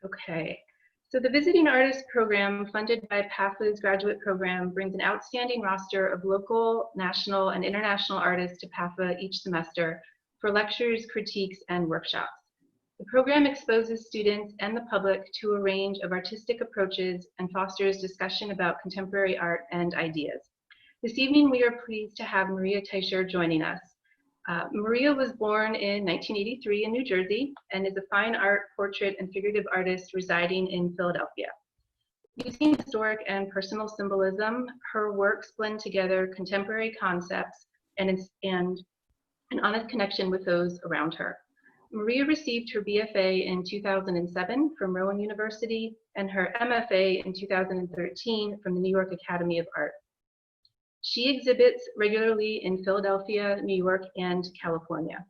Okay, so the Visiting Artist Program, funded by PAFA's graduate program, brings an outstanding roster of local, national, and international artists to PAFA each semester for lectures, critiques, and workshops. The program exposes students and the public to a range of artistic approaches and fosters discussion about contemporary art and ideas. This evening, we are pleased to have Maria Teicher joining us. Maria was born in 1983 in New Jersey and is a fine art, portrait, and figurative artist residing in Philadelphia. Using historic and personal symbolism, her works blend together contemporary concepts and an honest connection with those around her. Maria received her BFA in 2007 from Rowan University and her MFA in 2013 from the New York Academy of Art. She exhibits regularly in Philadelphia, New York, and California.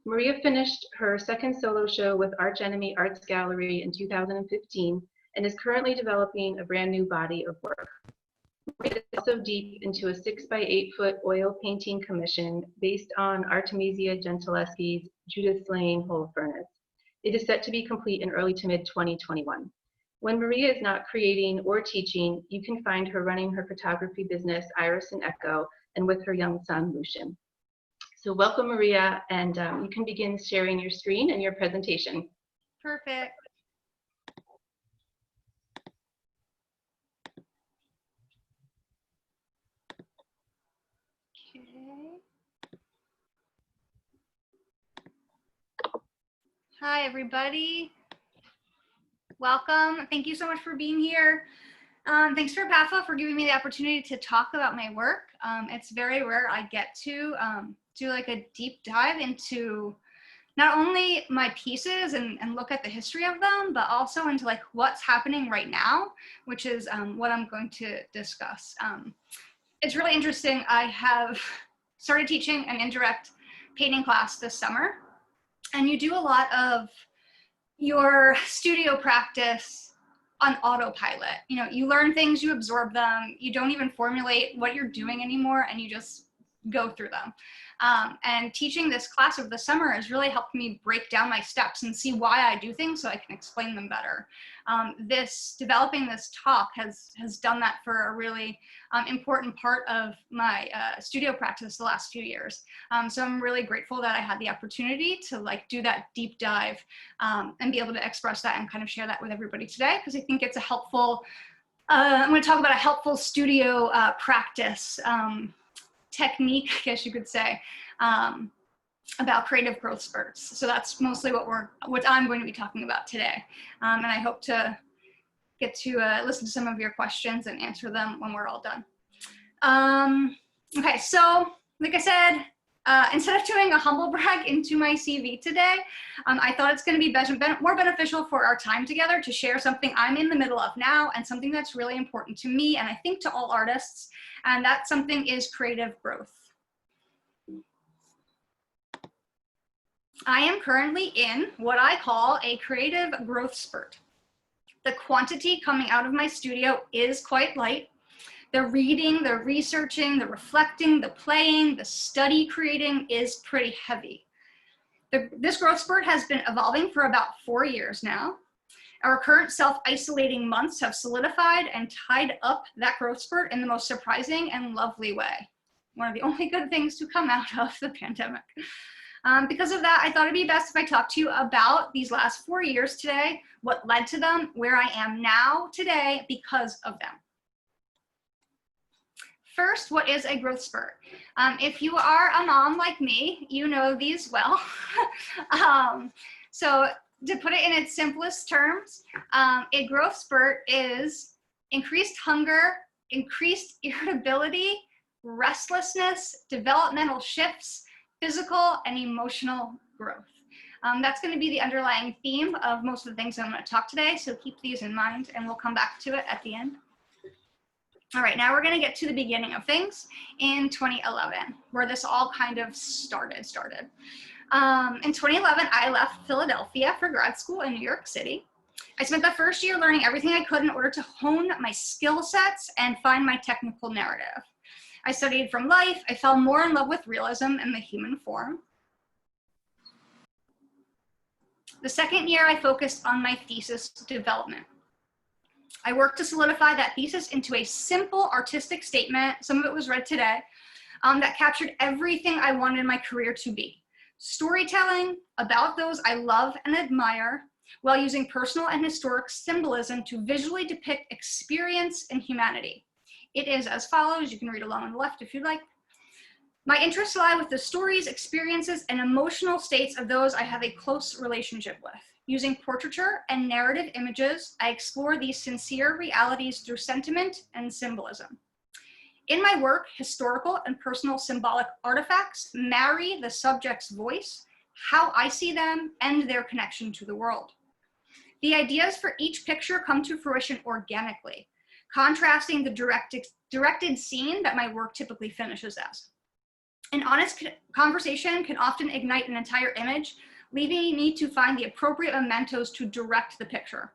Maria finished her second solo show with Arch Enemy Arts Gallery in 2015 and is currently developing a brand new body of work. Maria is also deep into a 6 by 8 foot oil painting commission based on Artemisia Gentileschi's Judith Lane Holofernes. It is set to be complete in early to mid 2021. When Maria is not creating or teaching, you can find her running her photography business, Iris and Echo, and with her young son, Lucian. So welcome, Maria, and you can begin sharing your screen and your presentation. Perfect. Okay. Hi, everybody. Welcome. Thank you so much for being here. Thanks for PAFA for giving me the opportunity to talk about my work. It's very rare I get to do like a deep dive into not only my pieces and look at the history of them, but also into like what's happening right now, which is what I'm going to discuss. It's really interesting. I have started teaching an indirect painting class this summer, and you do a lot of your studio practice on autopilot. You know, you learn things, you absorb them, you don't even formulate what you're doing anymore, and you just go through them. And teaching this class over the summer has really helped me break down my steps and see why I do things so I can explain them better. Developing this talk has done that for a really important part of my studio practice the last few years. So I'm really grateful that I had the opportunity to like do that deep dive and be able to express that and kind of share that with everybody today, because I think it's a helpful, I'm going to talk about a helpful studio practice technique, I guess you could say, about creative growth spurts. So that's mostly what I'm going to be talking about today. And I hope to get to listen to some of your questions and answer them when we're all done. Okay, so like I said, instead of doing a humble brag into my CV today, I thought it's going to be more beneficial for our time together to share something I'm in the middle of now and something that's really important to me and I think to all artists, and that something is creative growth. I am currently in what I call a creative growth spurt. The quantity coming out of my studio is quite light. The reading, the researching, the reflecting, the playing, the study creating is pretty heavy. This growth spurt has been evolving for about 4 years now. Our current self-isolating months have solidified and tied up that growth spurt in the most surprising and lovely way. One of the only good things to come out of the pandemic. Because of that, I thought it'd be best if I talked to you about these last 4 years today, what led to them, where I am now today because of them. First, what is a growth spurt? If you are a mom like me, you know these well. So to put it in its simplest terms, a growth spurt is increased hunger, increased irritability, restlessness, developmental shifts, physical and emotional growth. That's going to be the underlying theme of most of the things I'm going to talk today, so keep these in mind and we'll come back to it at the end. All right, now we're going to get to the beginning of things in 2011, where this all kind of started. In 2011, I left Philadelphia for grad school in New York City. I spent the first year learning everything I could in order to hone my skill sets and find my technical narrative. I studied from life. I fell more in love with realism and the human form. The second year, I focused on my thesis development. I worked to solidify that thesis into a simple artistic statement, some of it was read today, that captured everything I wanted my career to be. Storytelling about those I love and admire, while using personal and historic symbolism to visually depict experience and humanity. It is as follows. You can read along on the left if you'd like. My interests lie with the stories, experiences, and emotional states of those I have a close relationship with. Using portraiture and narrative images, I explore these sincere realities through sentiment and symbolism. In my work, historical and personal symbolic artifacts marry the subject's voice, how I see them, and their connection to the world. The ideas for each picture come to fruition organically, contrasting the directed scene that my work typically finishes as. An honest conversation can often ignite an entire image, leaving me to find the appropriate mementos to direct the picture.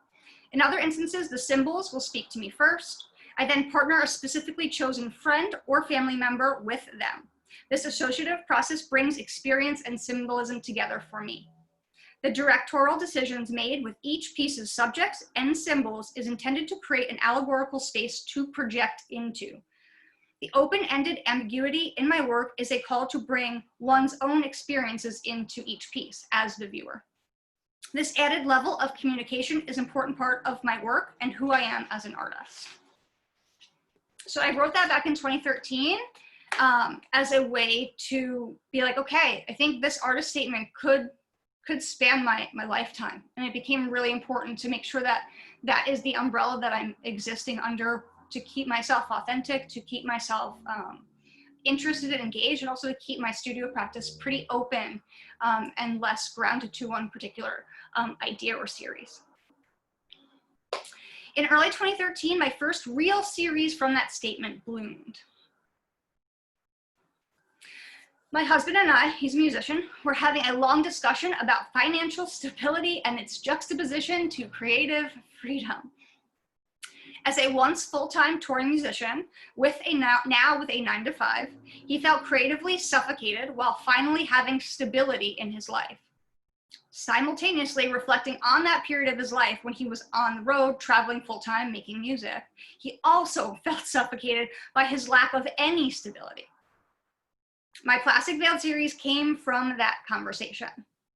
In other instances, the symbols will speak to me first. I then partner a specifically chosen friend or family member with them. This associative process brings experience and symbolism together for me. The directorial decisions made with each piece's subjects and symbols is intended to create an allegorical space to project into. The open-ended ambiguity in my work is a call to bring one's own experiences into each piece as the viewer. This added level of communication is an important part of my work and who I am as an artist. So I wrote that back in 2013 as a way to be like, okay, I think this artist statement could span my lifetime. And it became really important to make sure that that is the umbrella that I'm existing under, to keep myself authentic, to keep myself interested and engaged, and also to keep my studio practice pretty open and less grounded to one particular idea or series. In early 2013, my first real series from that statement bloomed. My husband and I, he's a musician, were having a long discussion about financial stability and its juxtaposition to creative freedom. As a once full-time touring musician, with a now with a 9-to-5, he felt creatively suffocated while finally having stability in his life. Simultaneously reflecting on that period of his life when he was on the road, traveling full-time, making music, he also felt suffocated by his lack of any stability. My Plastic Veiled series came from that conversation.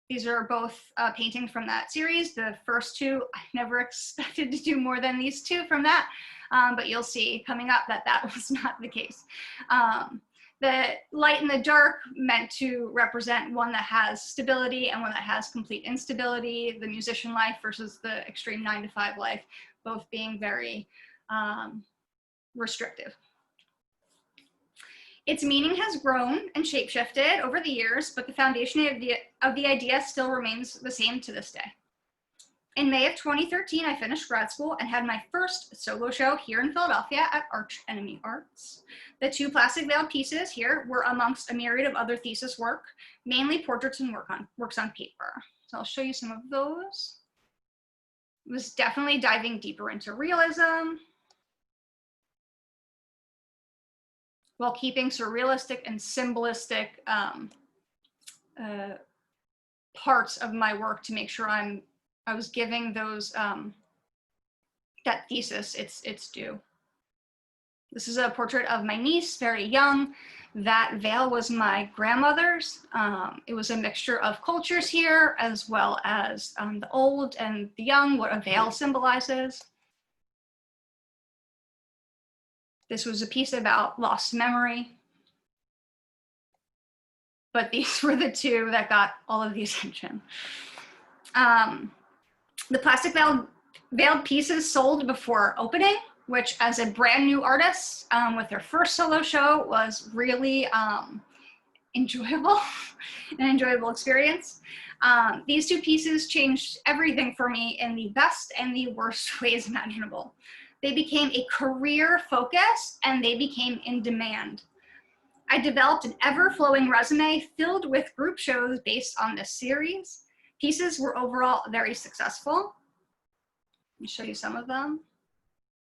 These are both paintings from that series. The first two, I never expected to do more than these two from that, but you'll see coming up that that was not the case. The light and the dark meant to represent one that has stability and one that has complete instability, the musician life versus the extreme 9-to-5 life, both being very restrictive. Its meaning has grown and shapeshifted over the years, but the foundation of the idea still remains the same to this day. In May of 2013, I finished grad school and had my first solo show here in Philadelphia at Arch Enemy Arts. The two Plastic Veiled pieces here were amongst a myriad of other thesis work, mainly portraits and works on paper. So I'll show you some of those. It was definitely diving deeper into realism, while keeping surrealistic and symbolistic parts of my work to make sure I was giving those that thesis its due. This is a portrait of my niece, very young. That veil was my grandmother's. It was a mixture of cultures here, as well as the old and the young, what a veil symbolizes. This was a piece about lost memory. But these were the two that got all of the attention. The Plastic Veiled pieces sold before opening, which as a brand new artist with their first solo show was really enjoyable, an enjoyable experience. These two pieces changed everything for me in the best and the worst ways imaginable. They became a career focus and they became in demand. I developed an ever-flowing resume filled with group shows based on this series. Pieces were overall very successful. Let me show you some of them.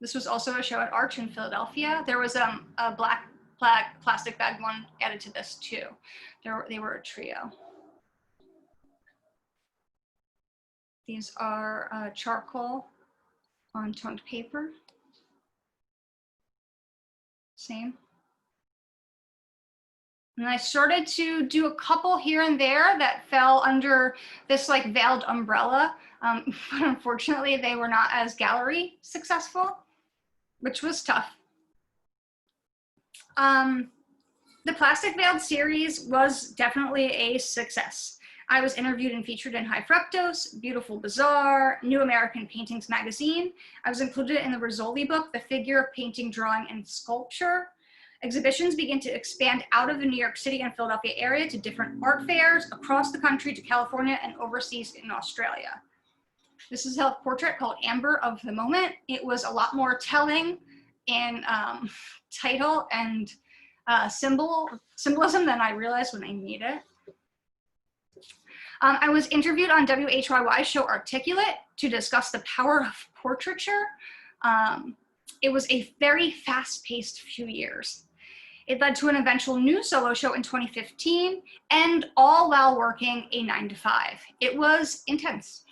This was also a show at Arch in Philadelphia. There was a black plastic bag one added to this too. They were a trio. These are charcoal on toned paper. Same. And I started to do a couple here and there that fell under this like veiled umbrella, but unfortunately they were not as gallery successful, which was tough. The Plastic Veiled series was definitely a success. I was interviewed and featured in High Fructose, Beautiful Bazaar, New American Paintings magazine. I was included in the Rizzoli book, The Figure, Painting, Drawing, and Sculpture. Exhibitions began to expand out of the New York City and Philadelphia area to different art fairs across the country to California and overseas in Australia. This is a self-portrait called Amber of the Moment. It was a lot more telling in title and symbolism than I realized when I made it. I was interviewed on WHYY's show Articulate to discuss the power of portraiture. It was a very fast-paced few years. It led to an eventual new solo show in 2015, and all while working a 9-to-5. It was intense.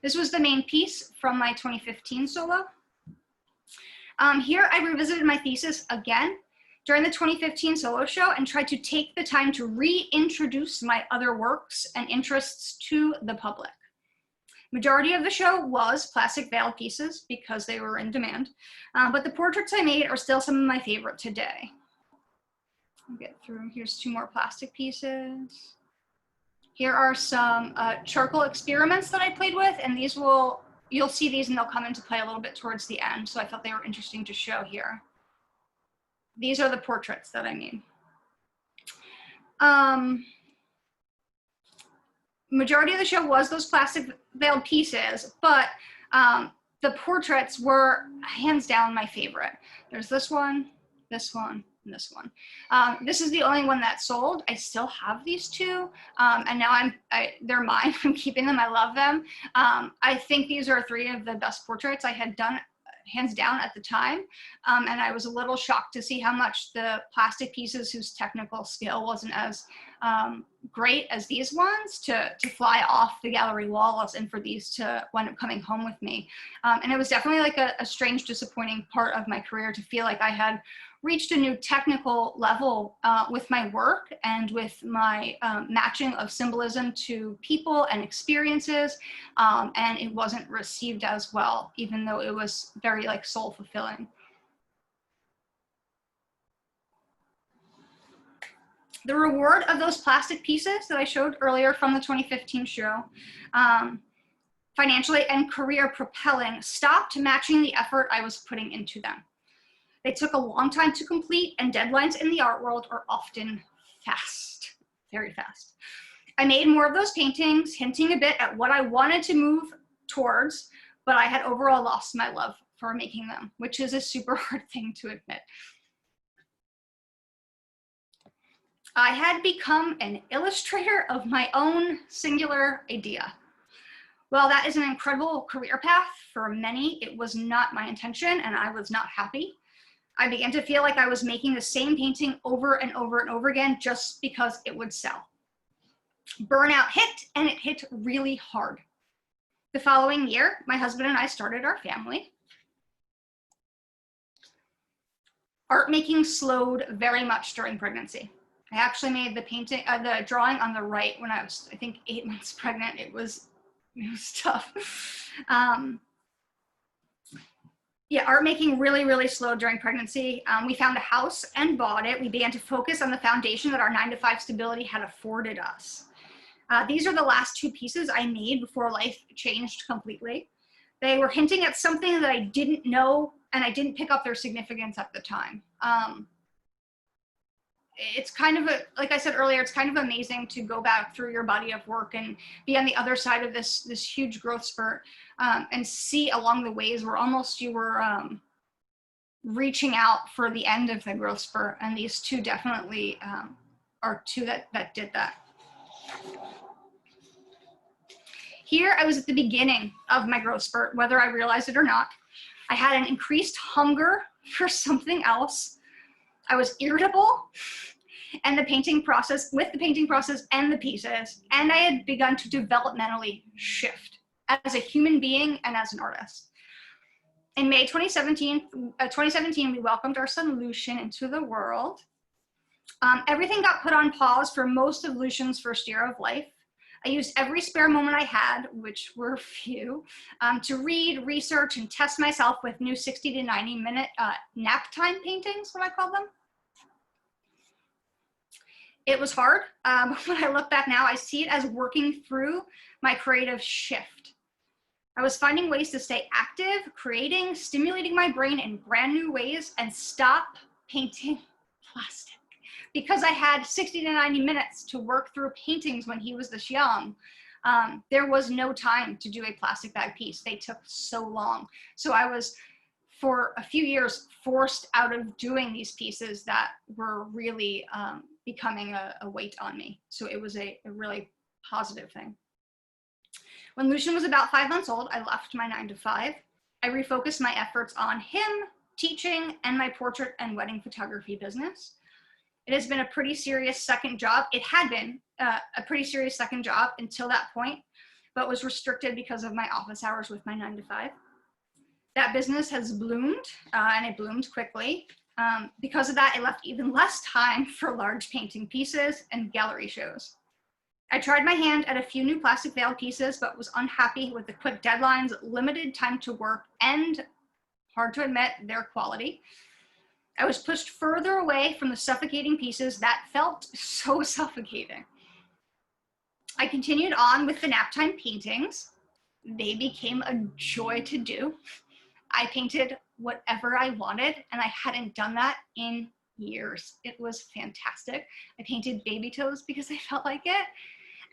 This was the main piece from my 2015 solo. Here I revisited my thesis again during the 2015 solo show and tried to take the time to reintroduce my other works and interests to the public. Majority of the show was plastic veiled pieces because they were in demand, but the portraits I made are still some of my favorite today. I'll get through. Here's 2 more plastic pieces. Here are some charcoal experiments that I played with, and these you'll see these and they'll come into play a little bit towards the end, so I thought they were interesting to show here. These are the portraits that I made. Majority of the show was those plastic veiled pieces, but the portraits were hands down my favorite. There's this one, this one, and this one. This is the only one that sold. I still have these 2, and now they're mine. I'm keeping them. I love them. I think these are 3 of the best portraits I had done, hands down, at the time, and I was a little shocked to see how much the plastic pieces whose technical skill wasn't as great as these ones to fly off the gallery walls, and for these to wind up coming home with me. And it was definitely like a strange, disappointing part of my career to feel like I had reached a new technical level with my work and with my matching of symbolism to people and experiences, and it wasn't received as well, even though it was very like soul fulfilling. The reward of those plastic pieces that I showed earlier from the 2015 show, financially and career propelling, stopped matching the effort I was putting into them. They took a long time to complete, and deadlines in the art world are often fast, very fast. I made more of those paintings, hinting a bit at what I wanted to move towards, but I had overall lost my love for making them, which is a super hard thing to admit. I had become an illustrator of my own singular idea. While that is an incredible career path for many, it was not my intention, and I was not happy. I began to feel like I was making the same painting over and over and over again just because it would sell. Burnout hit, and it hit really hard. The following year, my husband and I started our family. Art making slowed very much during pregnancy. I actually made the drawing on the right when I was, I think, 8 months pregnant. It was tough. Yeah, art making really slowed during pregnancy. We found a house and bought it. We began to focus on the foundation that our 9-to-5 stability had afforded us. These are the last 2 pieces I made before life changed completely. They were hinting at something that I didn't know, and I didn't pick up their significance at the time. It's kind of, like I said earlier, it's kind of amazing to go back through your body of work and be on the other side of this huge growth spurt, and see along the ways where almost you were reaching out for the end of the growth spurt. And these 2 definitely are 2 that did that. Here I was at the beginning of my growth spurt, whether I realized it or not. I had an increased hunger for something else. I was irritable, and with the painting process and the pieces, and I had begun to developmentally shift as a human being and as an artist. In May 2017, we welcomed our son Lucian into the world. Everything got put on pause for most of Lucian's first year of life. I used every spare moment I had, which were few, to read, research, and test myself with new 60 to 90 minute nap time paintings, what I call them. It was hard. When I look back now, I see it as working through my creative shift. I was finding ways to stay active, creating, stimulating my brain in brand new ways, and stop painting plastic. Because I had 60 to 90 minutes to work through paintings when he was this young, there was no time to do a plastic bag piece. They took so long. So I was, for a few years, forced out of doing these pieces that were really becoming a weight on me. So it was a really positive thing. When Lucian was about 5 months old, I left my 9-to-5. I refocused my efforts on him, teaching, and my portrait and wedding photography business. It has been a pretty serious second job. It had been a pretty serious second job until that point, but was restricted because of my office hours with my 9-to-5. That business has bloomed, and it bloomed quickly. Because of that, I left even less time for large painting pieces and gallery shows. I tried my hand at a few new plastic veil pieces, but was unhappy with the quick deadlines, limited time to work, and, hard to admit, their quality. I was pushed further away from the suffocating pieces that felt so suffocating. I continued on with the naptime paintings. They became a joy to do. I painted whatever I wanted, and I hadn't done that in years. It was fantastic. I painted baby toes because I felt like it.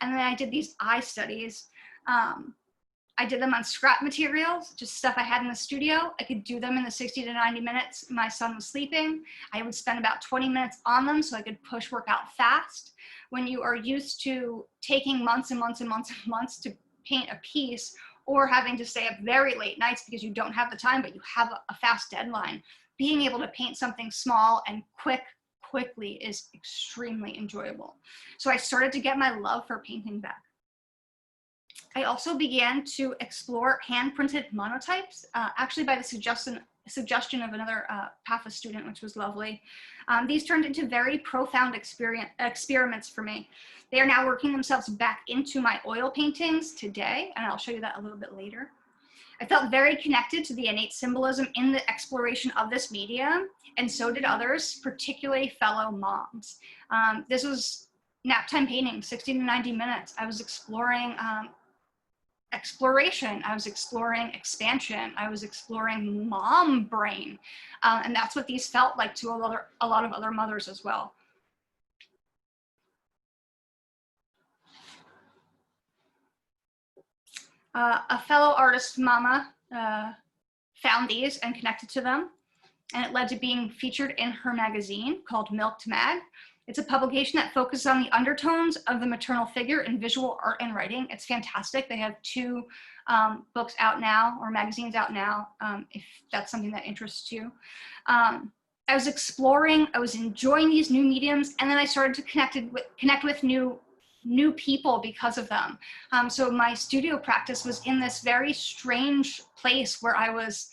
And then I did these eye studies. I did them on scrap materials, just stuff I had in the studio. I could do them in the 60 to 90 minutes my son was sleeping. I would spend about 20 minutes on them so I could push work out fast. When you are used to taking months and months and months and months to paint a piece, or having to stay up very late nights because you don't have the time, but you have a fast deadline, being able to paint something small and quickly is extremely enjoyable. So I started to get my love for painting back. I also began to explore hand-printed monotypes, actually by the suggestion of another PAFA student, which was lovely. These turned into very profound experiments for me. They are now working themselves back into my oil paintings today, and I'll show you that a little bit later. I felt very connected to the innate symbolism in the exploration of this medium, and so did others, particularly fellow moms. This was naptime painting, 60 to 90 minutes. I was exploring exploration, I was exploring expansion, I was exploring mom brain, and that's what these felt like to a lot of other mothers as well. A fellow artist mama found these and connected to them, and it led to being featured in her magazine called Milked Mag. It's a publication that focuses on the undertones of the maternal figure in visual art and writing. It's fantastic. They have 2 books out now, or magazines out now, if that's something that interests you. I was exploring, I was enjoying these new mediums, and then I started to connect with new people because of them. So my studio practice was in this very strange place where I was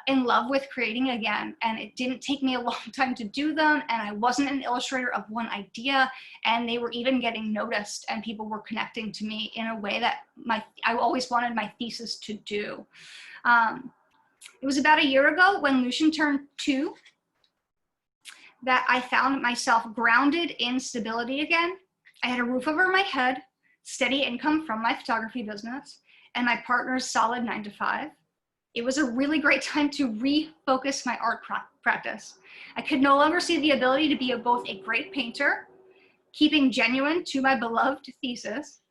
in love with creating again, and it didn't take me a long time to do them, and I wasn't an illustrator of one idea, and they were even getting noticed, and people were connecting to me in a way that I always wanted my thesis to do. It was about a year ago when Lucian turned 2 that I found myself grounded in stability again. I had a roof over my head, steady income from my photography business, and my partner's solid 9-to-5. It was a really great time to refocus my art practice. I could no longer see the ability to be both a great painter, keeping genuine to my beloved thesis,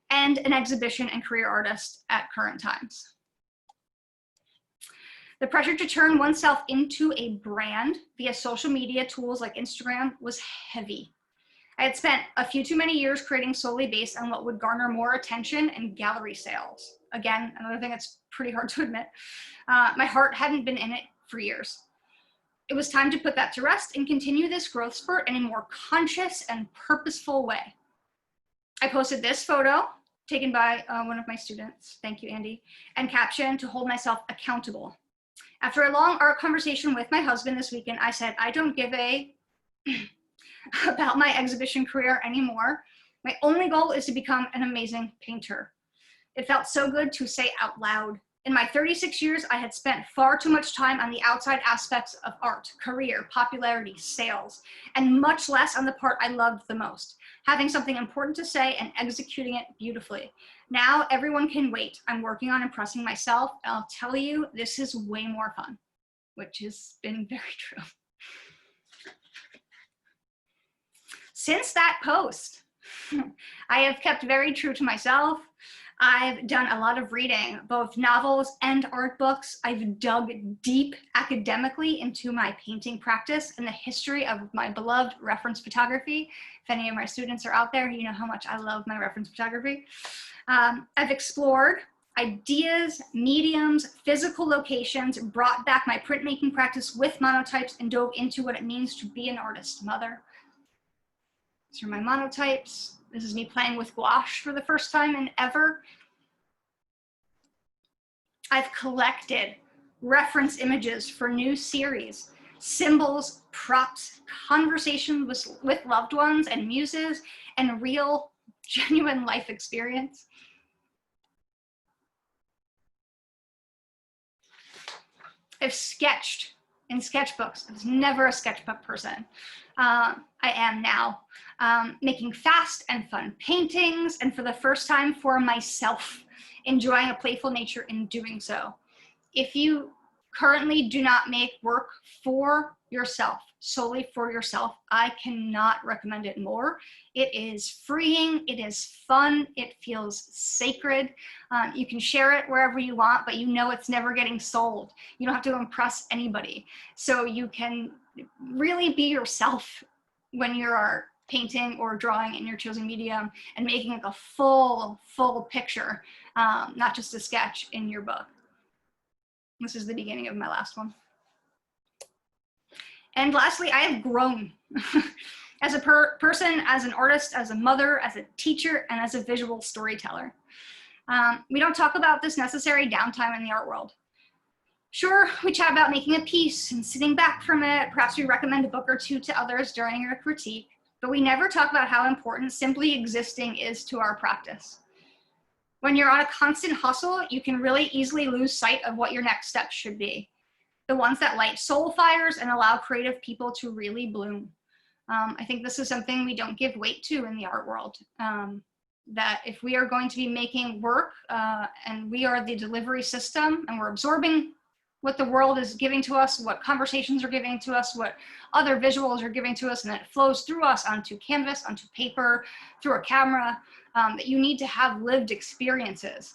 and an exhibition and career artist at current times. The pressure to turn oneself into a brand via social media tools like Instagram was heavy. I had spent a few too many years creating solely based on what would garner more attention and gallery sales. Again, another thing that's pretty hard to admit. My heart hadn't been in it for years. it was time to put that to rest and continue this growth spurt in a more conscious and purposeful way. I posted this photo taken by one of my students, thank you, Andy, and caption to hold myself accountable. After a long art conversation with my husband this weekend, I said, I don't give a about my exhibition career anymore. My only goal is to become an amazing painter. It felt so good to say out loud. In my 36 years, I had spent far too much time on the outside aspects of art, career, popularity, sales, and much less on the part I loved the most, having something important to say and executing it beautifully. Now everyone can wait. I'm working on impressing myself, and I'll tell you, this is way more fun, which has been very true. Since that post, I have kept very true to myself. I've done a lot of reading, both novels and art books. I've dug deep academically into my painting practice and the history of my beloved reference photography. If any of my students are out there, you know how much I love my reference photography. I've explored ideas, mediums, physical locations, brought back my printmaking practice with monotypes, and dove into what it means to be an artist mother. These are my monotypes. This is me playing with gouache for the first time in ever. I've collected reference images for new series, symbols, props, conversations with loved ones and muses, and real, genuine life experience. I've sketched in sketchbooks. I was never a sketchbook person. I am now. Making fast and fun paintings, and for the first time for myself, enjoying a playful nature in doing so. If you currently do not make work for yourself, solely for yourself, I cannot recommend it more. It is freeing, it is fun, it feels sacred. You can share it wherever you want, but you know it's never getting sold. You don't have to impress anybody. So you can really be yourself when you're painting or drawing in your chosen medium and making like a full picture, not just a sketch in your book. This is the beginning of my last one. And lastly, I have grown as a person, as an artist, as a mother, as a teacher, and as a visual storyteller. We don't talk about this necessary downtime in the art world. Sure, we chat about making a piece and sitting back from it. Perhaps we recommend a book or two to others during our critique, but we never talk about how important simply existing is to our practice. When you're on a constant hustle, you can really easily lose sight of what your next steps should be. The ones that light soul fires and allow creative people to really bloom. I think this is something we don't give weight to in the art world. That if we are going to be making work and we are the delivery system and we're absorbing what the world is giving to us, what conversations are giving to us, what other visuals are giving to us, and then it flows through us onto canvas, onto paper, through a camera, that you need to have lived experiences,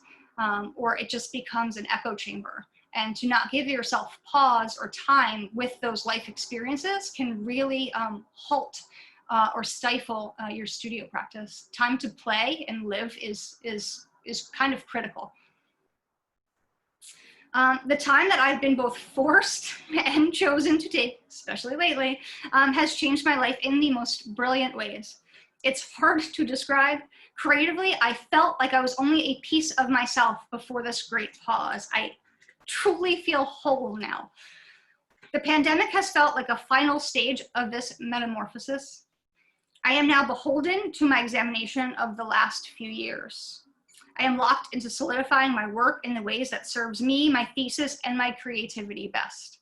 or it just becomes an echo chamber. And to not give yourself pause or time with those life experiences can really halt or stifle your studio practice. Time to play and live is kind of critical. The time that I've been both forced and chosen to take, especially lately, has changed my life in the most brilliant ways. It's hard to describe. Creatively, I felt like I was only a piece of myself before this great pause. I truly feel whole now. The pandemic has felt like a final stage of this metamorphosis. I am now beholden to my examination of the last few years. I am locked into solidifying my work in the ways that serves me, my thesis, and my creativity best.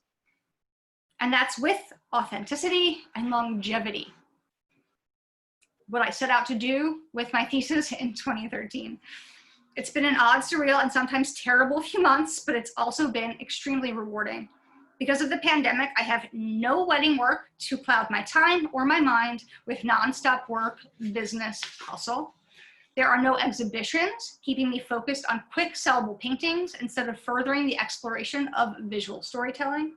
And that's with authenticity and longevity. What I set out to do with my thesis in 2013. It's been an odd, surreal, and sometimes terrible few months, but it's also been extremely rewarding. Because of the pandemic, I have no wedding work to cloud my time or my mind with nonstop work, business, hustle. There are no exhibitions keeping me focused on quick sellable paintings instead of furthering the exploration of visual storytelling.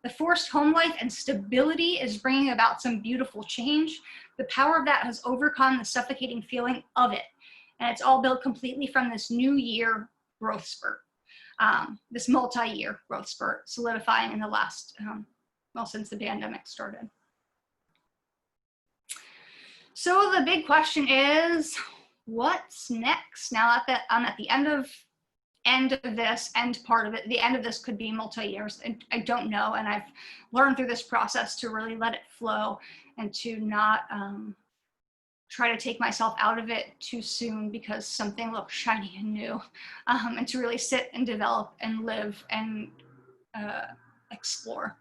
The forced home life and stability is bringing about some beautiful change. The power of that has overcome the suffocating feeling of it. And it's all built completely from this new year growth spurt, this multi-year growth spurt solidifying in the last well, since the pandemic started. So the big question is, what's next? Now that I'm at the end of this, end part of it, the end of this could be multi-years, and I don't know, and I've learned through this process to really let it flow and to not try to take myself out of it too soon because something looks shiny and new, and to really sit and develop and live and explore.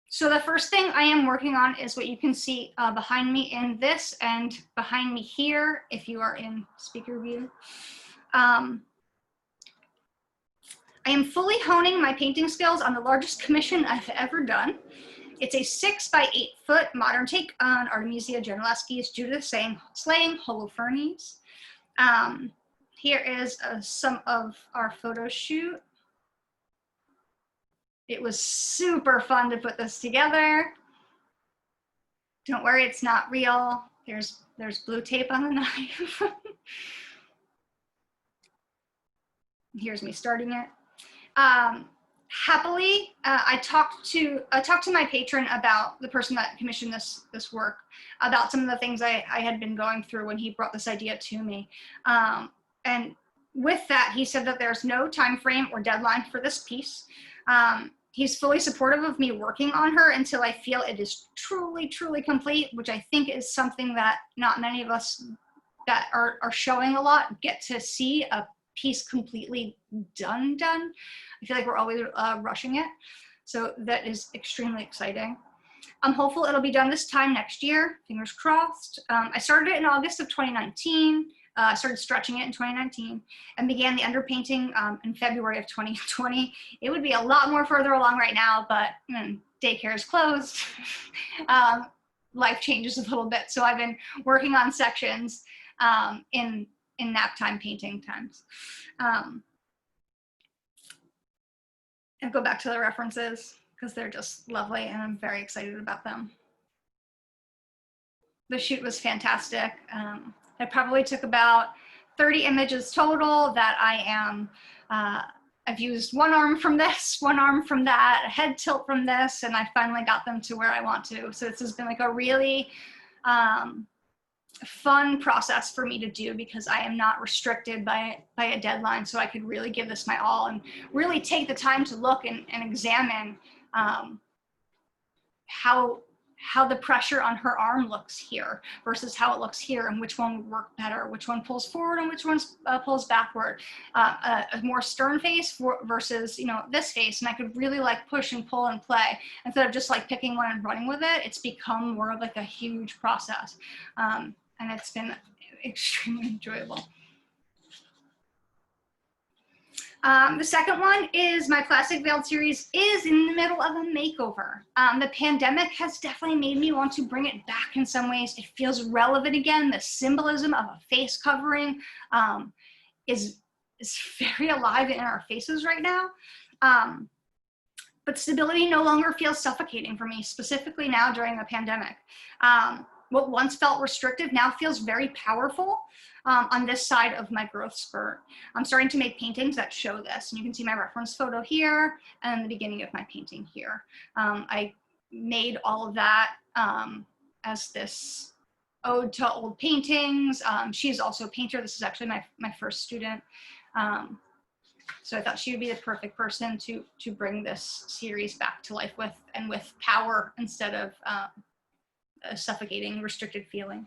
So the first thing I am working on is what you can see behind me in this and behind me here, if you are in speaker view. I am fully honing my painting skills on the largest commission I've ever done. It's a 6 by 8 foot modern take on Artemisia Gentileschi's Judith Slaying Holofernes. Here is some of our photo shoot. It was super fun to put this together. Don't worry, it's not real. There's blue tape on the knife. Here's me starting it. Happily, I talked to my patron about the person that commissioned this work, about some of the things I had been going through when he brought this idea to me. And with that, he said that there's no time frame or deadline for this piece. He's fully supportive of me working on her until I feel it is truly, truly complete, which I think is something that not many of us that are showing a lot get to see a piece completely done. I feel like we're always rushing it. So that is extremely exciting. I'm hopeful it'll be done this time next year, fingers crossed. I started it in August of 2019. I started stretching it in 2019 and began the underpainting in February of 2020. It would be a lot more further along right now, but daycare is closed. Life changes a little bit. So I've been working on sections in nap time painting times. I'll go back to the references because they're just lovely and I'm very excited about them. The shoot was fantastic. I probably took about 30 images total that I've used one arm from this, one arm from that, a head tilt from this, and I finally got them to where I want to. So this has been like a really fun process for me to do because I am not restricted by a deadline. So I could really give this my all and really take the time to look and examine how the pressure on her arm looks here versus how it looks here and which one would work better, which one pulls forward and which one pulls backward. A more stern face versus, this face. And I could really like push and pull and play instead of just like picking one and running with it. It's become more of like a huge process. And it's been extremely enjoyable. The second one is my Plastic Veiled series is in the middle of a makeover. The pandemic has definitely made me want to bring it back in some ways. It feels relevant again. The symbolism of a face covering is very alive in our faces right now. But stability no longer feels suffocating for me, specifically now during the pandemic. What once felt restrictive now feels very powerful. On this side of my growth spurt. I'm starting to make paintings that show this, and you can see my reference photo here and the beginning of my painting here. I made all of that as this ode to old paintings. She's also a painter. This is actually my first student. So I thought she would be the perfect person to bring this series back to life with, and with power instead of a suffocating, restricted feeling.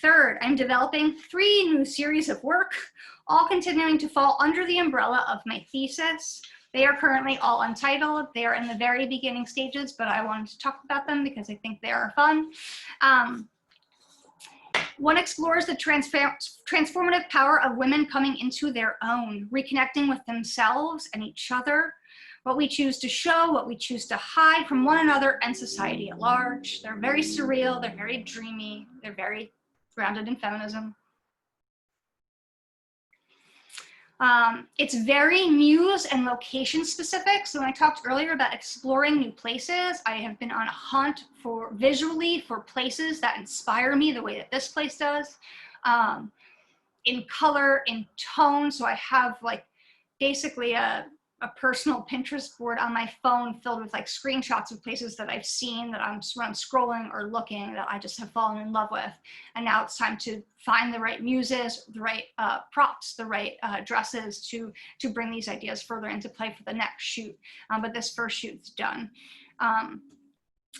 Third, I'm developing 3 new series of work, all continuing to fall under the umbrella of my thesis. They are currently all untitled. They are in the very beginning stages, but I wanted to talk about them because I think they are fun. One explores the transformative power of women coming into their own, reconnecting with themselves and each other, what we choose to show, what we choose to hide from one another and society at large. They're very surreal, they're very dreamy, they're very grounded in feminism. It's very muse and location specific. So when I talked earlier about exploring new places, I have been on a hunt visually for places that inspire me the way that this place does, in color, in tone. So I have like basically a a personal Pinterest board on my phone filled with like screenshots of places that I've seen that when I'm scrolling or looking that I just have fallen in love with. And now it's time to find the right muses, the right props, the right dresses to bring these ideas further into play for the next shoot. But this first shoot's done.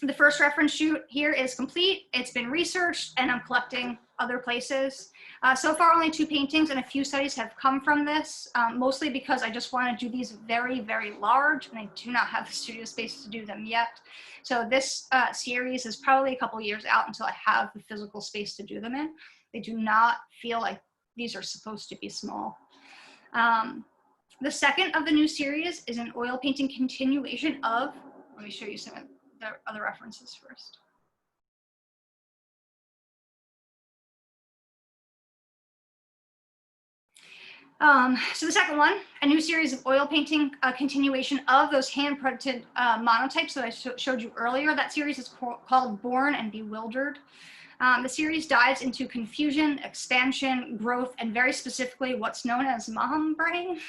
The first reference shoot here is complete. It's been researched and I'm collecting other places. So far, only 2 paintings and a few studies have come from this, mostly because I just want to do these very, very large and I do not have the studio space to do them yet. So this series is probably a couple years out until I have the physical space to do them in. They do not feel like these are supposed to be small. The second of the new series is an oil painting continuation of, let me show you some of the other references first. So the second one, a new series of oil painting, a continuation of those hand-printed monotypes that I showed you earlier. That series is called Born and Bewildered. The series dives into confusion, expansion, growth, and very specifically what's known as mom brain.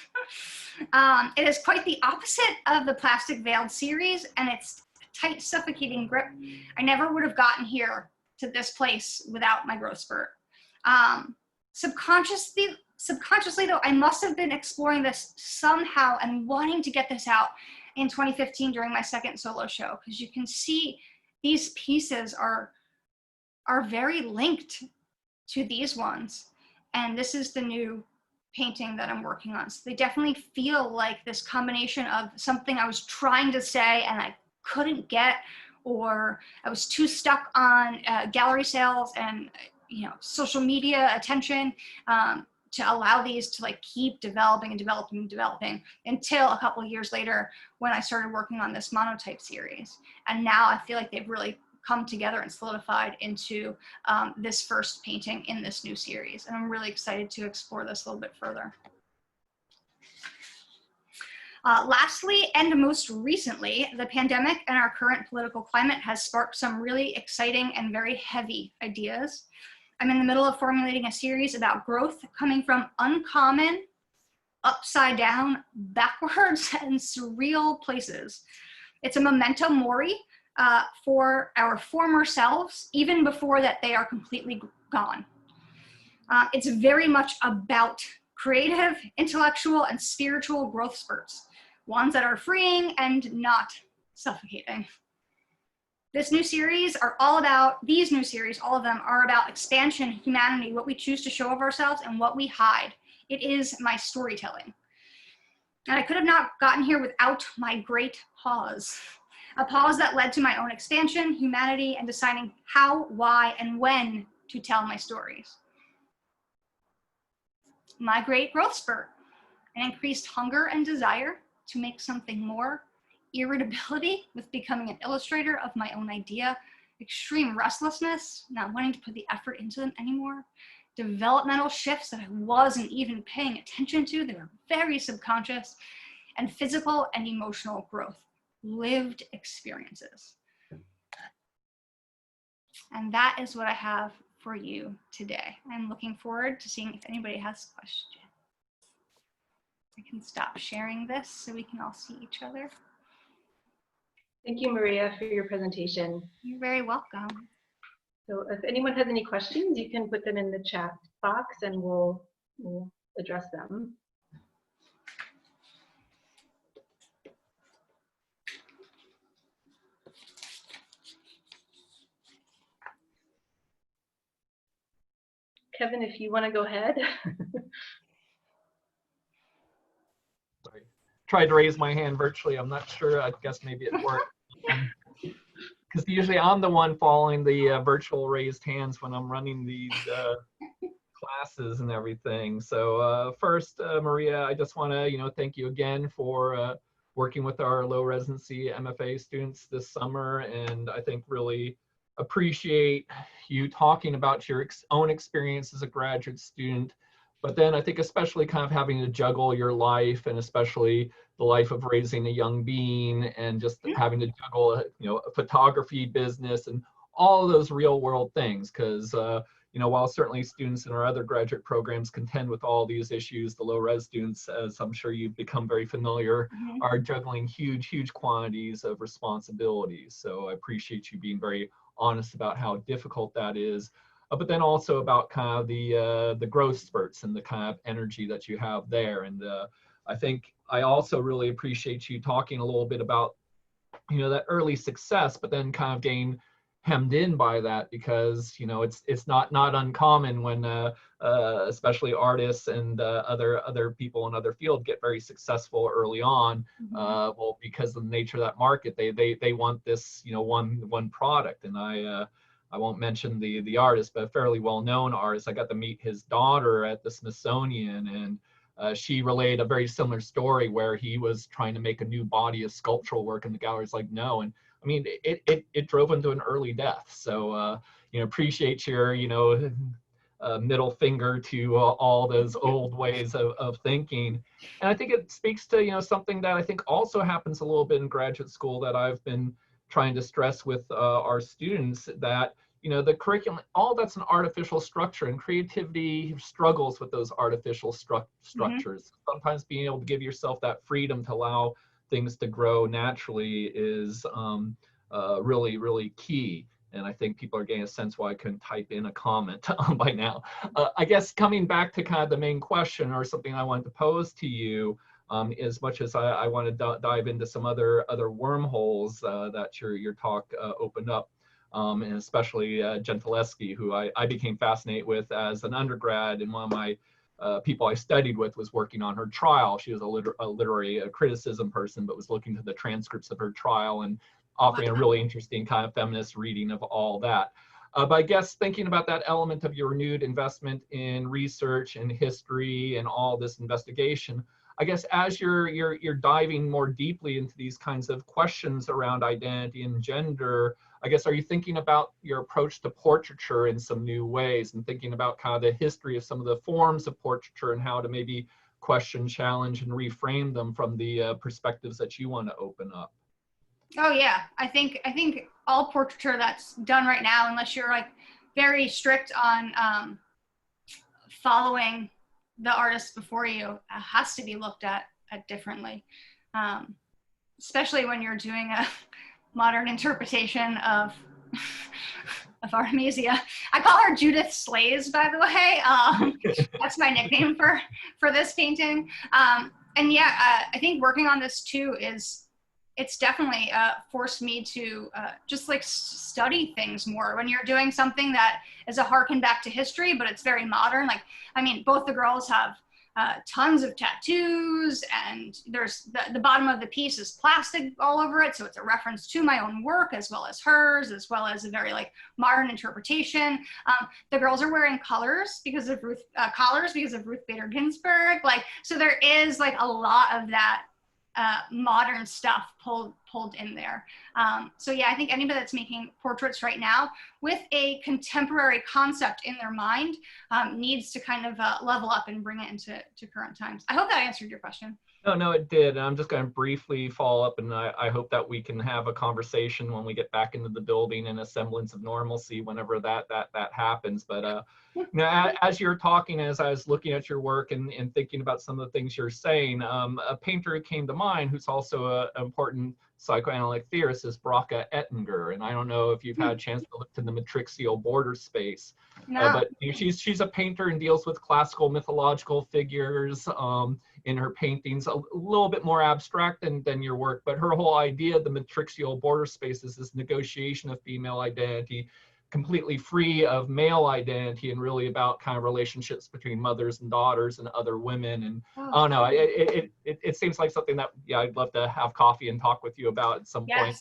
It is quite the opposite of the plastic veiled series and its tight, suffocating grip. I never would have gotten here to this place without my growth spurt. Subconsciously though, I must have been exploring this somehow and wanting to get this out in 2015 during my second solo show, because you can see these pieces are very linked to these ones. And this is the new painting that I'm working on. So they definitely feel like this combination of something I was trying to say and I couldn't get, or I was too stuck on gallery sales and social media attention to allow these to like keep developing and developing and developing until a couple of years later when I started working on this Monotype series. And now I feel like they've really come together and solidified into this first painting in this new series. And I'm really excited to explore this a little bit further. Lastly, and most recently, the pandemic and our current political climate has sparked some really exciting and very heavy ideas. I'm in the middle of formulating a series about growth coming from uncommon, upside down, backwards, and surreal places. It's a memento mori for our former selves, even before that they are completely gone. It's very much about creative, intellectual, and spiritual growth spurts, ones that are freeing and not suffocating. These new series, all of them are about expansion, humanity, what we choose to show of ourselves and what we hide. It is my storytelling. And I could have not gotten here without my great pause. A pause that led to my own expansion, humanity, and deciding how, why, and when to tell my stories. My great growth spurt, an increased hunger and desire to make something more, irritability with becoming an illustrator of my own idea, extreme restlessness, not wanting to put the effort into them anymore, developmental shifts that I wasn't even paying attention to, they were very subconscious, and physical and emotional growth, lived experiences. And that is what I have for you today. I'm looking forward to seeing if anybody has questions. I can stop sharing this so we can all see each other. Thank you, Maria, for your presentation. You're very welcome. So if anyone has any questions, you can put them in the chat box and we'll address them. Kevin, if you want to go ahead. Sorry. Tried to raise my hand virtually. I'm not sure. I guess maybe it worked. Because usually I'm the one following the virtual raised hands when I'm running these classes and everything. So first, Maria, I just want to thank you again for working with our low residency MFA students this summer, and I think really appreciate you talking about your own experience as a graduate student, but then I think especially kind of having to juggle your life, and especially the life of raising a young being, and just having to juggle a photography business and all of those real world things, because you know, while certainly students in our other graduate programs contend with all these issues, the low-res students, as I'm sure you've become very familiar, are juggling huge quantities of responsibilities. So I appreciate you being very honest about how difficult that is, but then also about kind of the growth spurts and the kind of energy that you have there. And I think I also really appreciate you talking a little bit about, you know, that early success, but then kind of getting hemmed in by that, because, you know, it's not uncommon when especially artists and other people in other fields get very successful early on. Well, because of the nature of that market, they want this, you know, one product. And I won't mention the artist, but a fairly well-known artist. I got to meet his daughter at the Smithsonian, and she relayed a very similar story where he was trying to make a new body of sculptural work, and the gallery's like, no. And I mean, it drove him to an early death. So, you know, appreciate your, you know, middle finger to all those old ways of thinking. And I think it speaks to, you know, something that I think also happens a little bit in graduate school that I've been trying to stress with our students, that, you know, the curriculum, all that's an artificial structure, and creativity struggles with those artificial structures. Sometimes being able to give yourself that freedom to allow things to grow naturally is really key. And I think people are getting a sense why I couldn't type in a comment by now. I guess coming back to kind of the main question, or something I wanted to pose to you, as much as I want to dive into some other wormholes that your talk opened up, and especially Gentileschi, who I became fascinated with as an undergrad, and one of my people I studied with was working on her trial. She was a literary criticism person, but was looking to the transcripts of her trial and offering a really interesting kind of feminist reading of all that. But I guess thinking about that element of your renewed investment in research and history and all this investigation, I guess as you're diving more deeply into these kinds of questions around identity and gender, I guess, are you thinking about your approach to portraiture in some new ways, and thinking about kind of the history of some of the forms of portraiture and how to maybe question, challenge, and reframe them from the perspectives that you want to open up? Oh yeah, I think all portraiture that's done right now, unless you're like very strict on following the artists before you, has to be looked at differently, especially when you're doing a modern interpretation of Artemisia. I call her Judith Slays, by the way. That's my nickname for this painting. And yeah, I think working on this too it's definitely forced me to just like study things more. When you're doing something that is a harken back to history, but it's very modern. Like, I mean, both the girls have tons of tattoos, and there's the bottom of the piece is plastic all over it. So it's a reference to my own work as well as hers, as well as a very like modern interpretation. The girls are wearing collars because of Ruth Bader Ginsburg. Like, so there is like a lot of that modern stuff pulled in there. So yeah, I think anybody that's making portraits right now with a contemporary concept in their mind needs to kind of level up and bring it into current times. I hope that answered your question. No, it did. I'm just going to briefly follow up, and I hope that we can have a conversation when we get back into the building in a semblance of normalcy, whenever that happens. But now, as you're talking, as I was looking at your work and thinking about some of the things you're saying, a painter came to mind who's also an important psychoanalytic theorist is Bracha Ettinger. And I don't know if you've had a chance to look to the matrixial border space, but she's a painter and deals with classical mythological figures in her paintings, a little bit more abstract than your work. But her whole idea of the matrixial border space is this negotiation of female identity, completely free of male identity, and really about kind of relationships between mothers and daughters and other women. And I don't know, it seems like something that, yeah, I'd love to have coffee and talk with you about at some point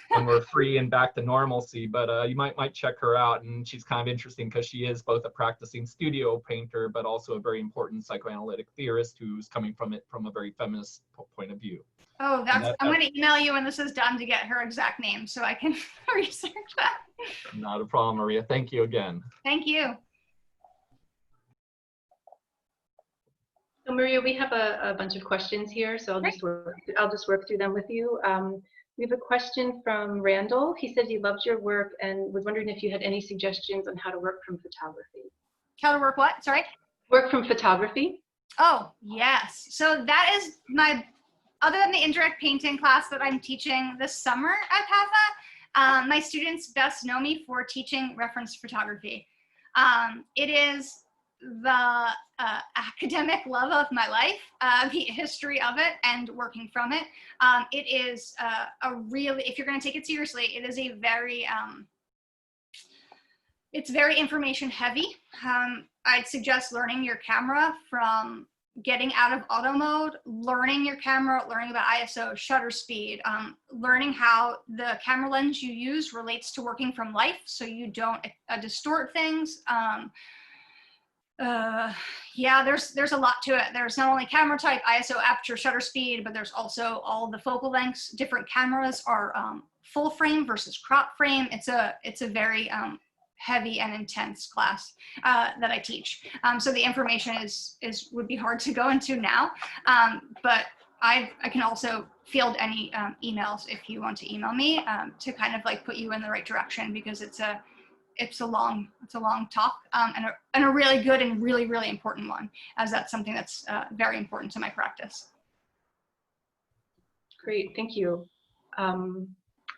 when we're free and back to normalcy. But you might check her out, and she's kind of interesting because she is both a practicing studio painter, but also a very important psychoanalytic theorist who's coming from it from a very feminist point of view. Oh, I'm going to email you when this is done to get her exact name so I can research that. Not a problem, Maria. Thank you again. Thank you. So Maria, we have a bunch of questions here, so I'll just work through them with you. We have a question from Randall. He said he loved your work and was wondering if you had any suggestions on how to work from photography. How to work what? Sorry? Work from photography. Oh, yes. So that is other than the indirect painting class that I'm teaching this summer at PAFA, my students best know me for teaching reference photography. It is the academic love of my life, the history of it and working from it. It is if you're going to take it seriously, it is a very, it's very information heavy. I'd suggest learning your camera from getting out of auto mode, learning your camera, learning about ISO, shutter speed, learning how the camera lens you use relates to working from life so you don't distort things. Yeah, there's a lot to it. There's not only camera type, ISO, aperture, shutter speed, but there's also all the focal lengths. Different cameras are full frame versus crop frame. It's a very heavy and intense class that I teach. So the information would be hard to go into now, but I can also field any emails if you want to email me to kind of like put you in the right direction, because it's a long talk and a really good and really, really important one, as that's something that's very important to my practice. Great, thank you.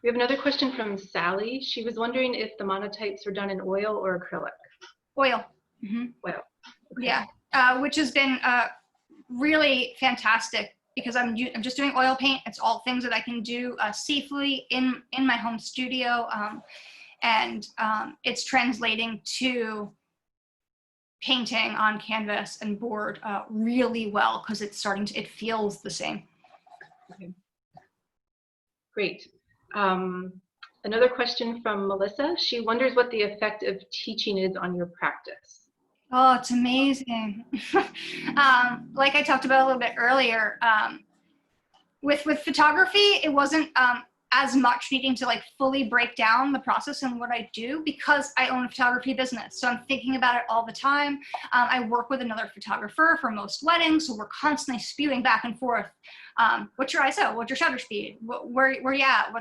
We have another question from Sally. She was wondering if the monotypes were done in oil or acrylic. Oil. Mm-hmm. Oil. Okay. Yeah, which has been really fantastic, because I'm just doing oil paint. It's all things that I can do safely in my home studio, and it's translating to painting on canvas and board really well, because it's it feels the same. Okay. Great. Another question from Melissa. She wonders what the effect of teaching is on your practice. Oh, it's amazing. Like I talked about a little bit earlier, with photography, it wasn't as much needing to like fully break down the process and what I do, because I own a photography business. So I'm thinking about it all the time. I work with another photographer for most weddings, so we're constantly spewing back and forth. What's your ISO? What's your shutter speed? Where you at?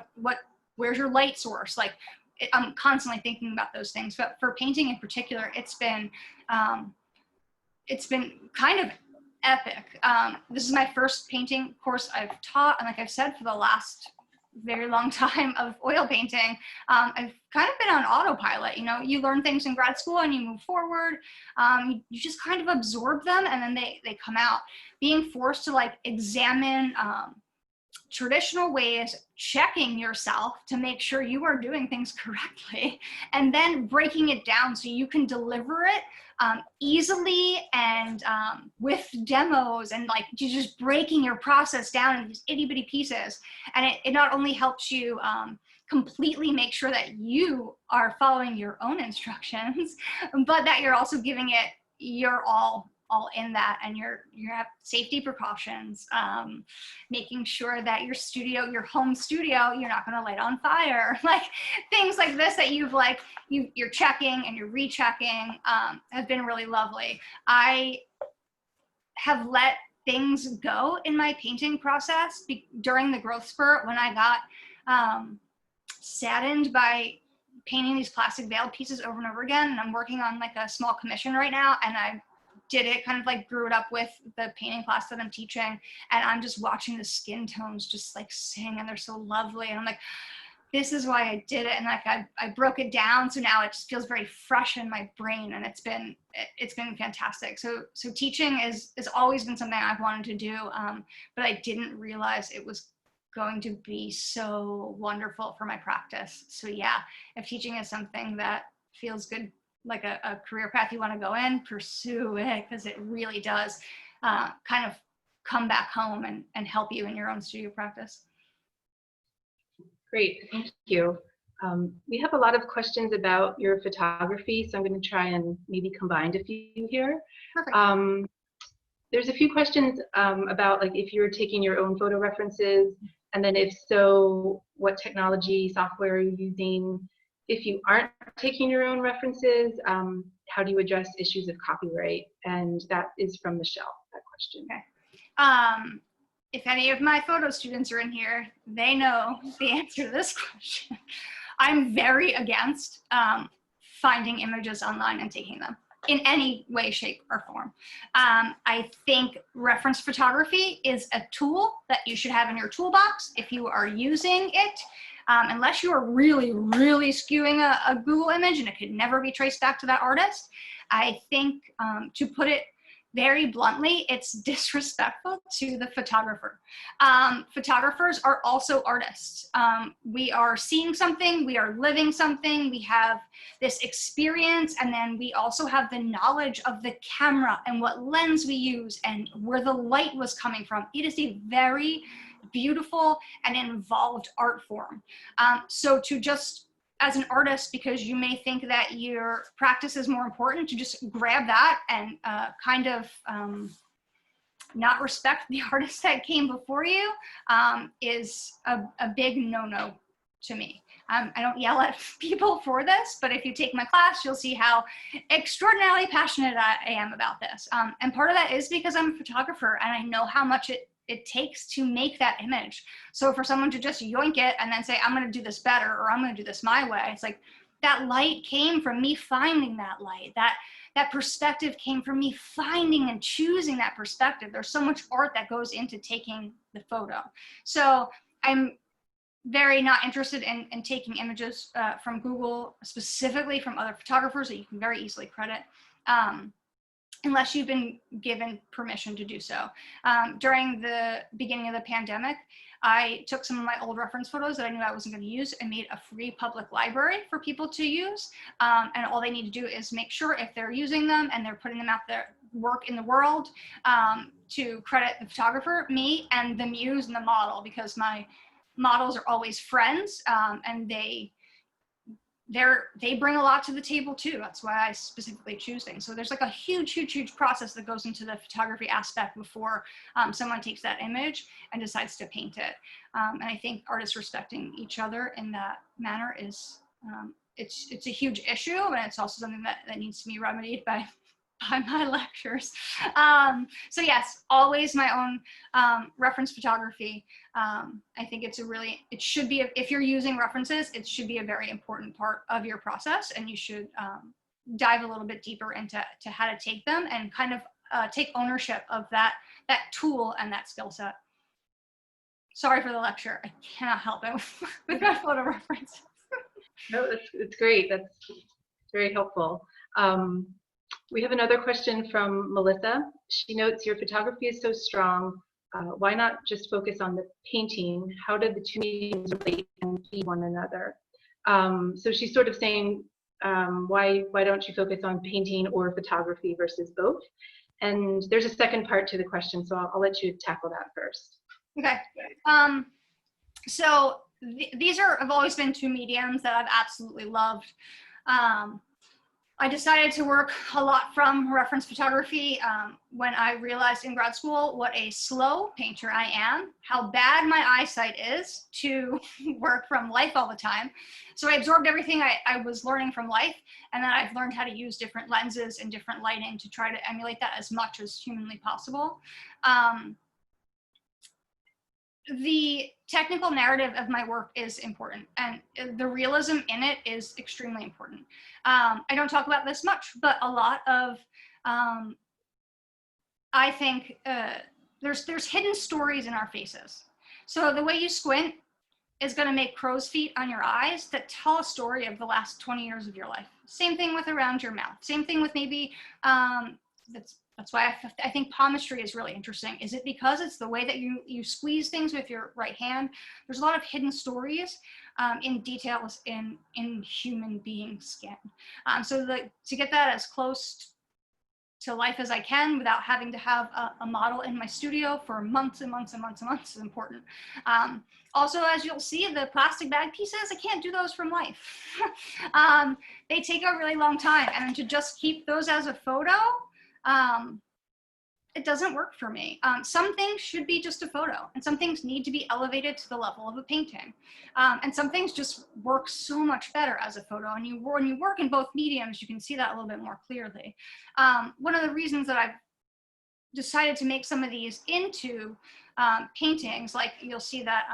Where's your light source? Like, I'm constantly thinking about those things. But for painting in particular, it's been kind of epic. This is my first painting course I've taught, and like I've said, for the last very long time of oil painting, I've kind of been on autopilot. You know, you learn things in grad school and you move forward. You just kind of absorb them, and then they come out. Being forced to like examine traditional ways, checking yourself to make sure you are doing things correctly, and then breaking it down so you can deliver it easily and with demos, and like just breaking your process down in these itty bitty pieces. And it not only helps you completely make sure that you are following your own instructions, but that you're also giving it your all in that, and you have safety precautions, making sure that your home studio, you're not going to light on fire, like things like this that you're checking and you're rechecking, have been really lovely. I have let things go in my painting process during the growth spurt, when I got saddened by painting these plastic veiled pieces over and over again. And I'm working on like a small commission right now, and I did it, kind of like grew it up with the painting class that I'm teaching, and I'm just watching the skin tones just like sing, and they're so lovely, and I'm like, this is why I did it. And like I broke it down, so now it just feels very fresh in my brain, and it's been fantastic. So teaching has always been something I've wanted to do, but I didn't realize it was going to be so wonderful for my practice. So yeah, if teaching is something that feels good, like a career path you want to go in, pursue it, because it really does kind of come back home and help you in your own studio practice. Great, thank you. We have a lot of questions about your photography, so I'm going to try and maybe combine a few here. Perfect. There's a few questions about like if you're taking your own photo references, and then if so, what technology, software are you using? If you aren't taking your own references, how do you address issues of copyright? And that is from Michelle, that question. Okay. if any of my photo students are in here, they know the answer to this question. I'm very against finding images online and taking them in any way, shape, or form. I think reference photography is a tool that you should have in your toolbox if you are using it, unless you are really, really skewing a Google image and it could never be traced back to that artist. I think, to put it very bluntly, it's disrespectful to the photographer. Photographers are also artists. We are seeing something, we are living something, we have this experience, and then we also have the knowledge of the camera and what lens we use and where the light was coming from. It is a very beautiful and involved art form. So to just, as an artist, because you may think that your practice is more important, to just grab that and kind of not respect the artist that came before you is a big no-no to me. I don't yell at people for this, but if you take my class, you'll see how extraordinarily passionate I am about this. And part of that is because I'm a photographer and I know how much it takes to make that image. So for someone to just yoink it and then say, I'm gonna do this better, or I'm gonna do this my way, it's like, that light came from me finding that light. That perspective came from me finding and choosing that perspective. There's so much art that goes into taking the photo. So I'm very not interested in taking images from Google, specifically from other photographers that you can very easily credit. Unless you've been given permission to do so. During the beginning of the pandemic, I took some of my old reference photos that I knew I wasn't going to use and made a free public library for people to use. And all they need to do is make sure if they're using them and they're putting them out there, work in the world, to credit the photographer, me, and the muse and the model, because my models are always friends, and they bring a lot to the table too. That's why I specifically choose things. So there's like a huge process that goes into the photography aspect before someone takes that image and decides to paint it. And I think artists respecting each other in that manner is, it's a huge issue, and it's also something that needs to be remedied by my lectures. So yes, always my own reference photography. I think it should be, if you're using references, it should be a very important part of your process, and you should dive a little bit deeper into how to take them and kind of take ownership of that tool and that skill set. Sorry for the lecture. I cannot help it with my photo references. No, it's great. That's very helpful. We have another question from Melissa. She notes, your photography is so strong. Why not just focus on the painting? How did the two mediums relate and feed one another? So she's sort of saying, why don't you focus on painting or photography versus both? And there's a second part to the question, so I'll let you tackle that first. Okay. So these have always been two mediums that I've absolutely loved. I decided to work a lot from reference photography when I realized in grad school what a slow painter I am, how bad my eyesight is to work from life all the time. So I absorbed everything I was learning from life, and then I've learned how to use different lenses and different lighting to try to emulate that as much as humanly possible. The technical narrative of my work is important, and the realism in it is extremely important. I don't talk about this much, but a lot of, I think there's hidden stories in our faces. So the way you squint is going to make crow's feet on your eyes that tell a story of the last 20 years of your life. Same thing with around your mouth. Same thing with maybe, that's why I think palmistry is really interesting. Is it because it's the way that you squeeze things with your right hand? There's a lot of hidden stories in details in human being skin. So to get that as close to life as I can without having to have a model in my studio for months and months and months and months is important. Also, as you'll see, the plastic bag pieces, I can't do those from life. They take a really long time, and to just keep those as a photo, it doesn't work for me. Some things should be just a photo, and some things need to be elevated to the level of a painting. And some things just work so much better as a photo. And when you work in both mediums, you can see that a little bit more clearly. One of the reasons that I've decided to make some of these into paintings, like you'll see that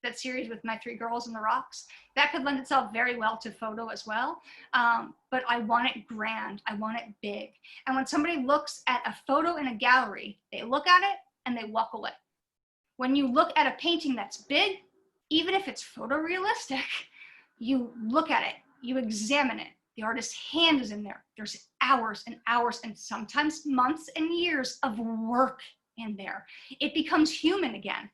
that series with my 3 girls and the rocks, that could lend itself very well to photo as well. But I want it grand, I want it big. And when somebody looks at a photo in a gallery, they look at it and they walk away. When you look at a painting that's big, even if it's photorealistic, you look at it, you examine it. The artist's hand is in there. There's hours and hours and sometimes months and years of work in there. It becomes human again.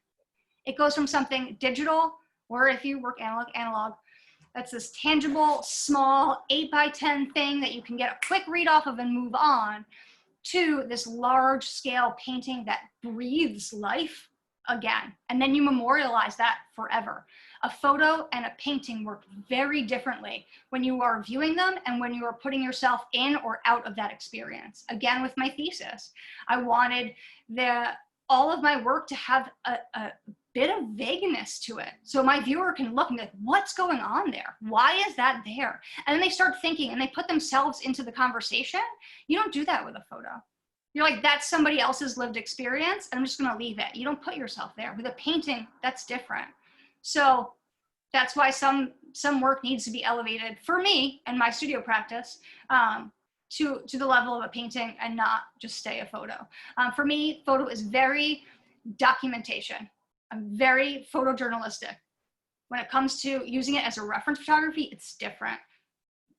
It goes from something digital, or if you work analog, that's this tangible, small 8x10 thing that you can get a quick read off of and move on, to this large scale painting that breathes life again. And then you memorialize that forever. A photo and a painting work very differently when you are viewing them and when you are putting yourself in or out of that experience. Again, with my thesis, I wanted all of my work to have a bit of vagueness to it. So my viewer can look and be like, what's going on there? Why is that there? And then they start thinking and they put themselves into the conversation. You don't do that with a photo. You're like, that's somebody else's lived experience, and I'm just gonna leave it. You don't put yourself there. With a painting, that's different. So that's why some work needs to be elevated for me and my studio practice to the level of a painting and not just stay a photo. For me, photo is very documentation. I'm very photojournalistic. When it comes to using it as a reference photography, it's different.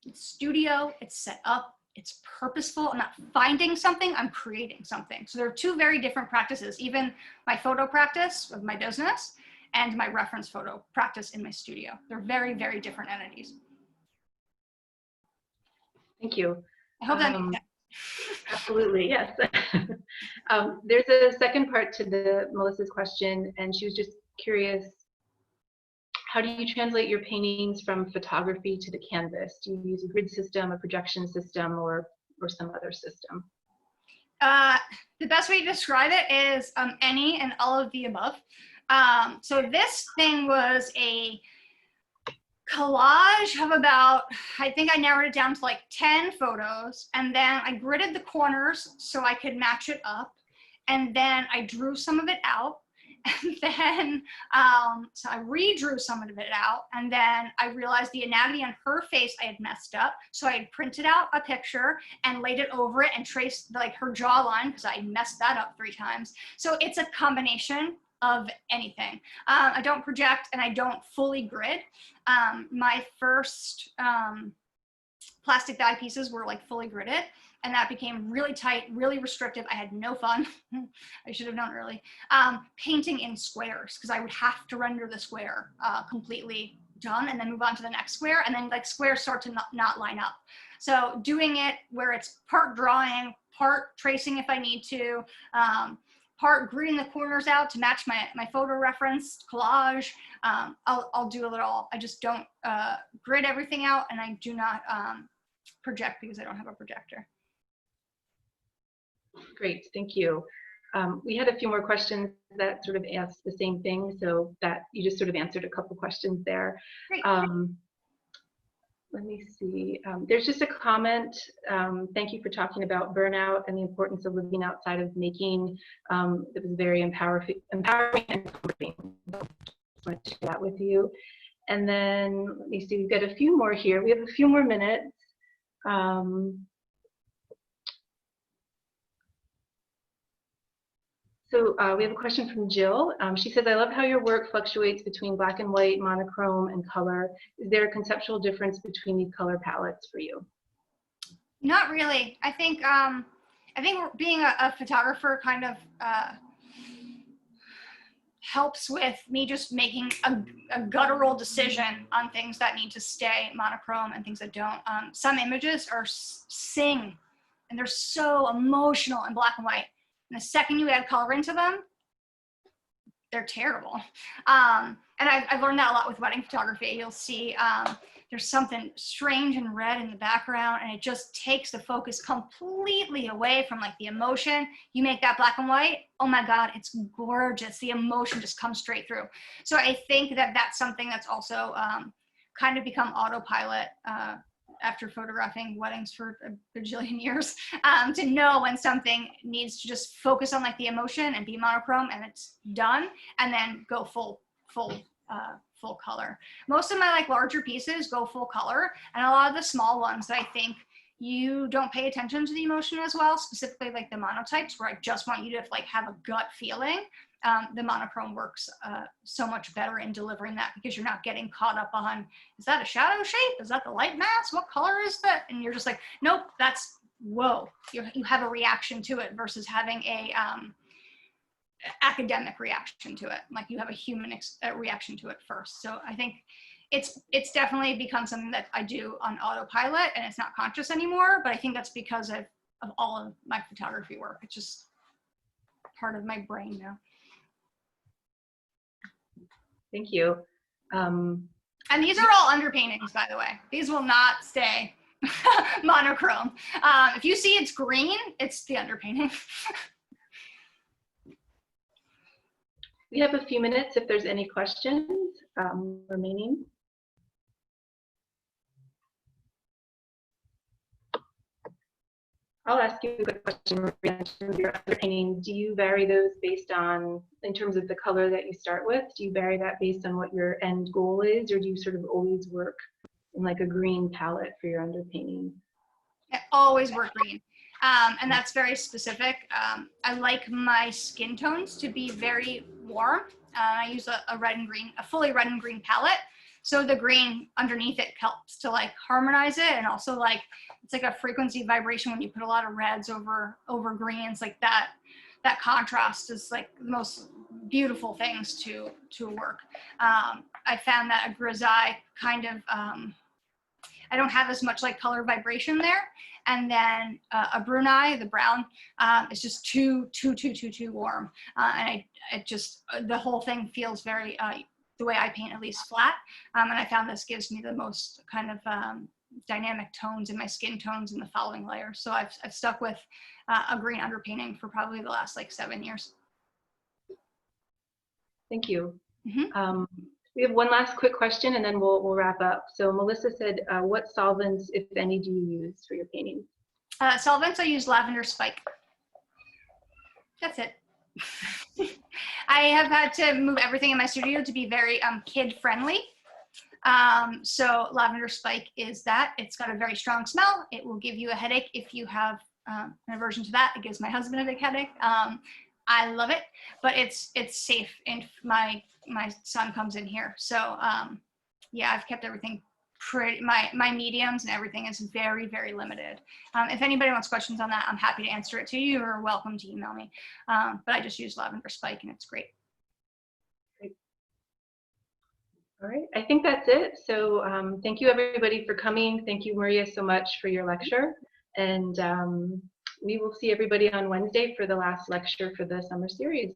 It's studio, it's set up, it's purposeful. I'm not finding something, I'm creating something. So there are 2 very different practices, even my photo practice of my business and my reference photo practice in my studio. They're very, very different entities. Thank you. I hope that makes sense. Absolutely, yes. There's a second part to Melissa's question, and she was just curious, how do you translate your paintings from photography to the canvas? Do you use a grid system, a projection system, or some other system? The best way to describe it is any and all of the above. So this thing was a collage of about, I think I narrowed it down to like 10 photos, and then I gridded the corners so I could match it up, and then I drew some of it out, and then so I redrew some of it out, and then I realized the anatomy on her face I had messed up, so I had printed out a picture and laid it over it and traced like her jawline because I messed that up 3 times. So it's a combination of anything. I don't project and I don't fully grid. My first plastic dye pieces were like fully gridded, and that became really tight, really restrictive. I had no fun. I should have known early. Painting in squares, because I would have to render the square completely done and then move on to the next square, and then like squares start to not line up. So doing it where it's part drawing, part tracing if I need to, part gridding the corners out to match my photo reference collage. I'll do it all. I just don't grid everything out, and I do not project because I don't have a projector. Great, thank you. We had a few more questions that sort of asked the same thing, so that you just sort of answered a couple questions there. Great. Let me see. There's just a comment. Thank you for talking about burnout and the importance of living outside of making. It was very empowering and comforting. Just wanted to share that with you. And then let me see. We've got a few more here. We have a few more minutes. So we have a question from Jill. She says, I love how your work fluctuates between black and white, monochrome, and color. Is there a conceptual difference between these color palettes for you? Not really. I think being a photographer kind of helps with me just making a guttural decision on things that need to stay monochrome and things that don't. Some images are sing, and they're so emotional in black and white. And the second you add color into them, they're terrible. And I've learned that a lot with wedding photography. You'll see there's something strange and red in the background, and it just takes the focus completely away from like the emotion. You make that black and white, oh my God, it's gorgeous. The emotion just comes straight through. So I think that that's something that's also kind of become autopilot after photographing weddings for a bajillion years, to know when something needs to just focus on like the emotion and be monochrome and it's done, and then go full color. Most of my like larger pieces go full color, and a lot of the small ones I think you don't pay attention to the emotion as well, specifically like the monotypes, where I just want you to like have a gut feeling. The monochrome works so much better in delivering that, because you're not getting caught up on, is that a shadow shape? Is that the light mass? What color is that? And you're just like, nope, that's, whoa. You have a reaction to it versus having a academic reaction to it. Like you have a human reaction to it first. So I think it's definitely become something that I do on autopilot, and it's not conscious anymore, but I think that's because of all of my photography work. It's just part of my brain now. Thank you. And these are all underpaintings, by the way. These will not stay monochrome. If you see it's green, it's the underpainting. We have a few minutes if there's any questions remaining. I'll ask you a quick question. In terms of your underpainting, do you vary those based on, in terms of the color that you start with, do you vary that based on what your end goal is, or do you sort of always work in like a green palette for your underpainting? I always work green. And that's very specific. I like my skin tones to be very warm. I use a red and green, a fully red and green palette. So the green underneath it helps to like harmonize it, and also like it's like a frequency vibration when you put a lot of reds over greens, like that contrast is like the most beautiful things to work. I found that a grisaille kind of I don't have as much like color vibration there, and then a brunaille, the brown, is just too warm, and it just the whole thing feels very the way I paint, at least, flat. And I found this gives me the most kind of dynamic tones in my skin tones in the following layer. So I've stuck with a green underpainting for probably the last like 7 years. Thank you. Mm-hmm. We have one last quick question, and then we'll wrap up. So Melissa said, what solvents, if any, do you use for your paintings? Solvents, I use lavender spike. That's it. I have had to move everything in my studio to be very kid friendly. So lavender spike is that. It's got a very strong smell. It will give you a headache if you have an aversion to that. It gives my husband a big headache. I love it, but it's safe, and my son comes in here. So yeah, I've kept everything pretty, my mediums and everything is very, very limited. If anybody wants questions on that, I'm happy to answer it to you. You're welcome to email me. But I just use lavender spike, and it's great. Great. All right, I think that's it. So thank you everybody for coming. Thank you, Maria, so much for your lecture. And we will see everybody on Wednesday for the last lecture for the summer series.